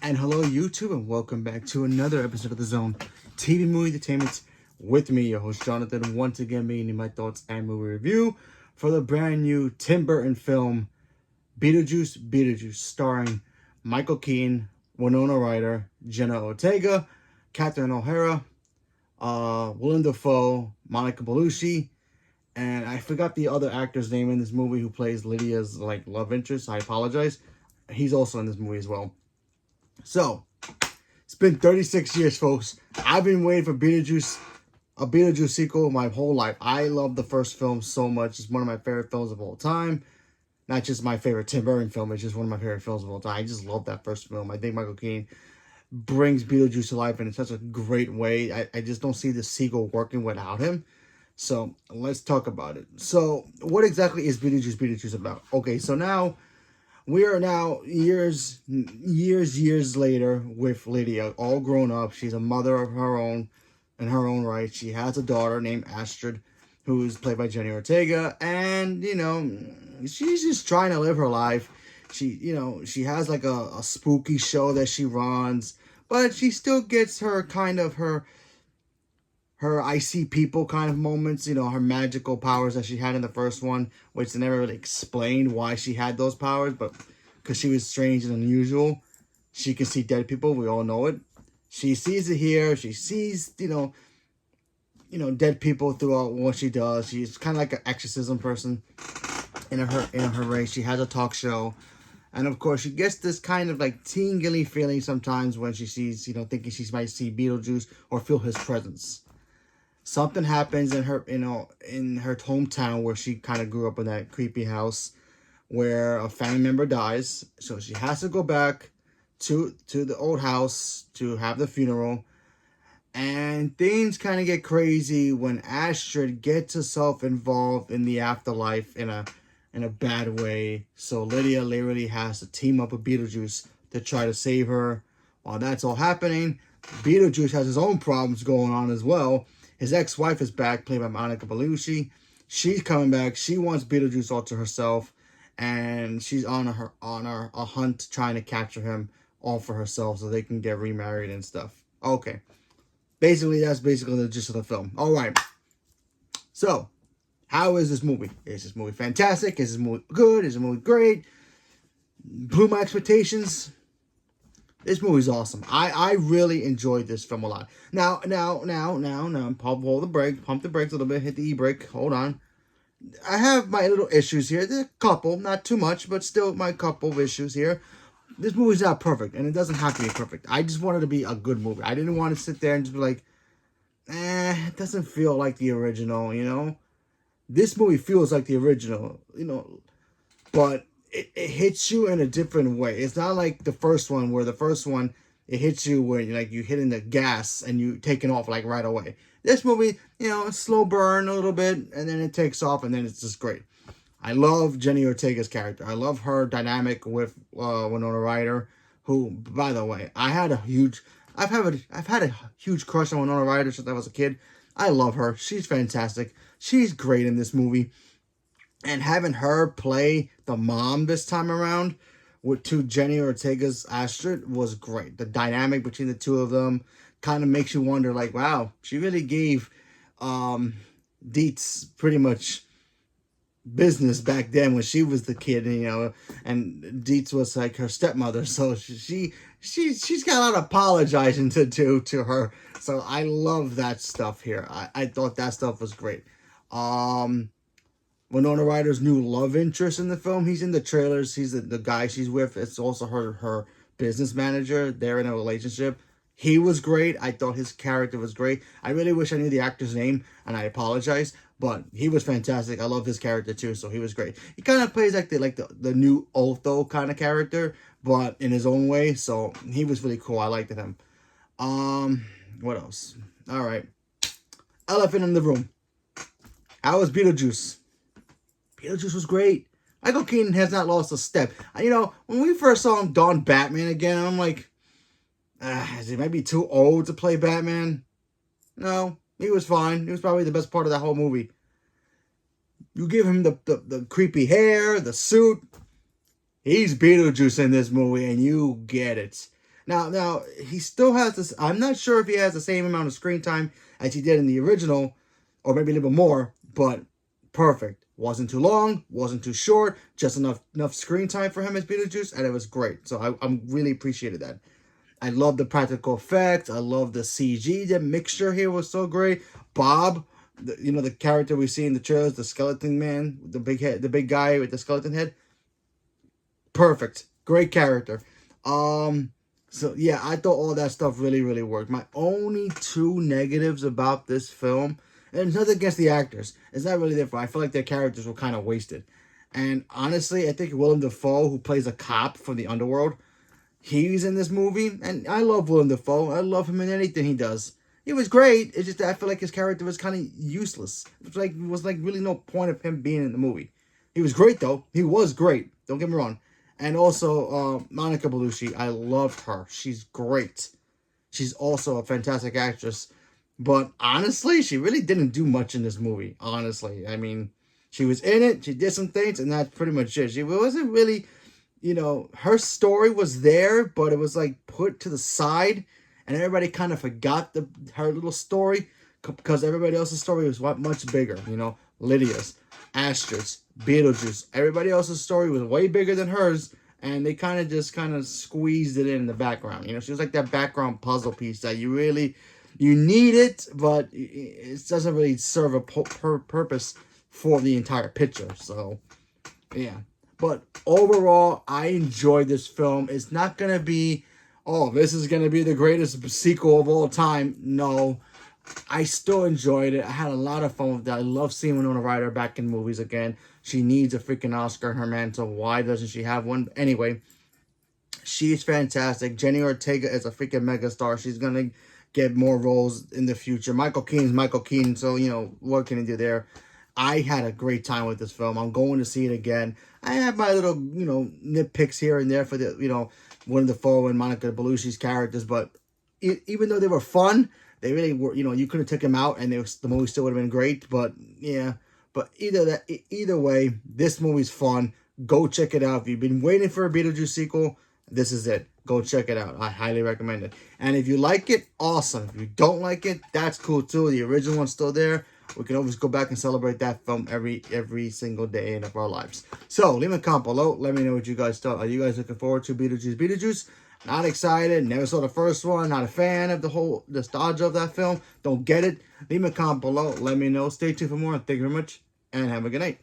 And hello, YouTube, and welcome back to another episode of The Zone TV Movie Entertainment with me, your host Jonathan, once again bringing my thoughts and movie review for the brand new Tim Burton film Beetlejuice Beetlejuice, starring Michael Keaton, Winona Ryder, Jenna Ortega, Catherine O'Hara, Willem Dafoe, Monica Bellucci, and I forgot the other actor's name in this movie who plays Lydia's love interest. I apologize. He's also in this movie as well. So, it's been 36 years, folks. I've been waiting for a Beetlejuice sequel my whole life. I love the first film so much. It's one of my favorite films of all time. Not just my favorite Tim Burton film, it's just one of my favorite films of all time. I just love that first film. I think Michael Keaton brings Beetlejuice to life in such a great way. I just don't see the sequel working without him. So, let's talk about it. So, what exactly is Beetlejuice Beetlejuice about? Okay, so now we are now years later with Lydia, all grown up. She's a mother of her own, in her own right. She has a daughter named Astrid, who's played by Jenny Ortega, and she's just trying to live her life. She has like a spooky show that she runs, but she still gets her I see people kind of moments, her magical powers that she had in the first one, which they never really explained why she had those powers, but because she was strange and unusual, she can see dead people. We all know it. She sees it here. She sees, dead people throughout what she does. She's kind of like an exorcism person in her race. She has a talk show. And of course, she gets this kind of like tingly feeling sometimes when she sees, thinking she might see Beetlejuice or feel his presence. Something happens in her, in her hometown where she kind of grew up in that creepy house, where a family member dies. So she has to go back to the old house to have the funeral. And things kind of get crazy when Astrid gets herself involved in the afterlife in a bad way. So Lydia literally has to team up with Beetlejuice to try to save her. While that's all happening, Beetlejuice has his own problems going on as well. His ex-wife is back, played by Monica Bellucci. She's coming back. She wants Beetlejuice all to herself, and she's on a hunt trying to capture him all for herself so they can get remarried and stuff. Okay. That's basically the gist of the film. All right. So, how is this movie? Is this movie fantastic? Is this movie good? Is this movie great? Blew my expectations. This movie's awesome. I really enjoyed this film a lot. Now, pump the brakes a little bit, hit the e-brake, hold on. I have my little issues here. There's a couple, not too much, but still my couple of issues here. This movie's not perfect, and it doesn't have to be perfect. I just wanted to be a good movie. I didn't want to sit there and just be like, it doesn't feel like the original, This movie feels like the original, but it hits you in a different way. It's not like the first one, where the first one, it hits you when you hitting the gas and you taking off right away. This movie, slow burn a little bit, and then it takes off, and then it's just great. I love Jenny Ortega's character. I love her dynamic with Winona Ryder, who, by the way, I've had a huge crush on Winona Ryder since I was a kid. I love her. She's fantastic. She's great in this movie. And having her play the mom this time around to Jenny Ortega's Astrid was great. The dynamic between the two of them kind of makes you wonder, wow, she really gave Dietz pretty much business back then when she was the kid, and Dietz was like her stepmother. So she's got a lot of apologizing to do to her. So I love that stuff here. I thought that stuff was great. Winona Ryder's new love interest in the film. He's in the trailers. He's the guy she's with. It's also her business manager. They're in a relationship. He was great. I thought his character was great. I really wish I knew the actor's name, and I apologize, but he was fantastic. I love his character too, so he was great. He kind of plays the new Otho kind of character, but in his own way. So he was really cool. I liked him. What else? All right. Elephant in the room. How was Beetlejuice? Beetlejuice was great. Michael Keaton has not lost a step. When we first saw him don Batman again, I'm like, he might be too old to play Batman. No, he was fine. He was probably the best part of that whole movie. You give him the creepy hair, the suit. He's Beetlejuice in this movie, and you get it. Now he still has this. I'm not sure if he has the same amount of screen time as he did in the original, or maybe a little bit more. But perfect. Wasn't too long. Wasn't too short. Just enough screen time for him as Beetlejuice, and it was great. So I really appreciated that. I love the practical effects. I love the CG. The mixture here was so great. Bob, the character we see in the trailers, the skeleton man, the big head, the big guy with the skeleton head. Perfect. Great character. So yeah, I thought all that stuff really, really worked. My only two negatives about this film, and it's nothing against the actors. It's not really their fault. I feel like their characters were kind of wasted. And honestly, I think Willem Dafoe, who plays a cop from the underworld, he's in this movie. And I love Willem Dafoe. I love him in anything he does. He was great. It's just that I feel like his character was kind of useless. It was like really no point of him being in the movie. He was great though. He was great. Don't get me wrong. And also, Monica Bellucci, I love her. She's great. She's also a fantastic actress. But honestly, she really didn't do much in this movie, honestly. I mean, she was in it, she did some things, and that's pretty much it. She wasn't really, her story was there, but it was like put to the side, and everybody kind of forgot her little story, because everybody else's story was much bigger, Lydia's, Astrid's, Beetlejuice. Everybody else's story was way bigger than hers, and they kind of squeezed it in the background. She was like that background puzzle piece that you need it, but it doesn't really serve a purpose for the entire picture. So, yeah. But overall, I enjoyed this film. It's not going to be, this is going to be the greatest sequel of all time. No. I still enjoyed it. I had a lot of fun with that. I love seeing Winona Ryder back in movies again. She needs a freaking Oscar in her mantle. Why doesn't she have one? Anyway, she's fantastic. Jenny Ortega is a freaking megastar. She's going to get more roles in the future. Michael Keaton's Michael Keaton, so, what can he do there? I had a great time with this film. I'm going to see it again. I have my little, nitpicks here and there for the, Willem Dafoe and Monica Bellucci's characters, but even though they were fun, they really were, you could have took them out and the movie still would have been great. But yeah, but either way, this movie's fun. Go check it out. If you've been waiting for a Beetlejuice sequel, this is it. Go check it out. I highly recommend it. And if you like it, awesome. If you don't like it, that's cool too. The original one's still there. We can always go back and celebrate that film every single day of our lives. So leave a comment below. Let me know what you guys thought. Are you guys looking forward to Beetlejuice? Not excited. Never saw the first one. Not a fan of the whole nostalgia of that film. Don't get it. Leave a comment below. Let me know. Stay tuned for more. Thank you very much. And have a good night.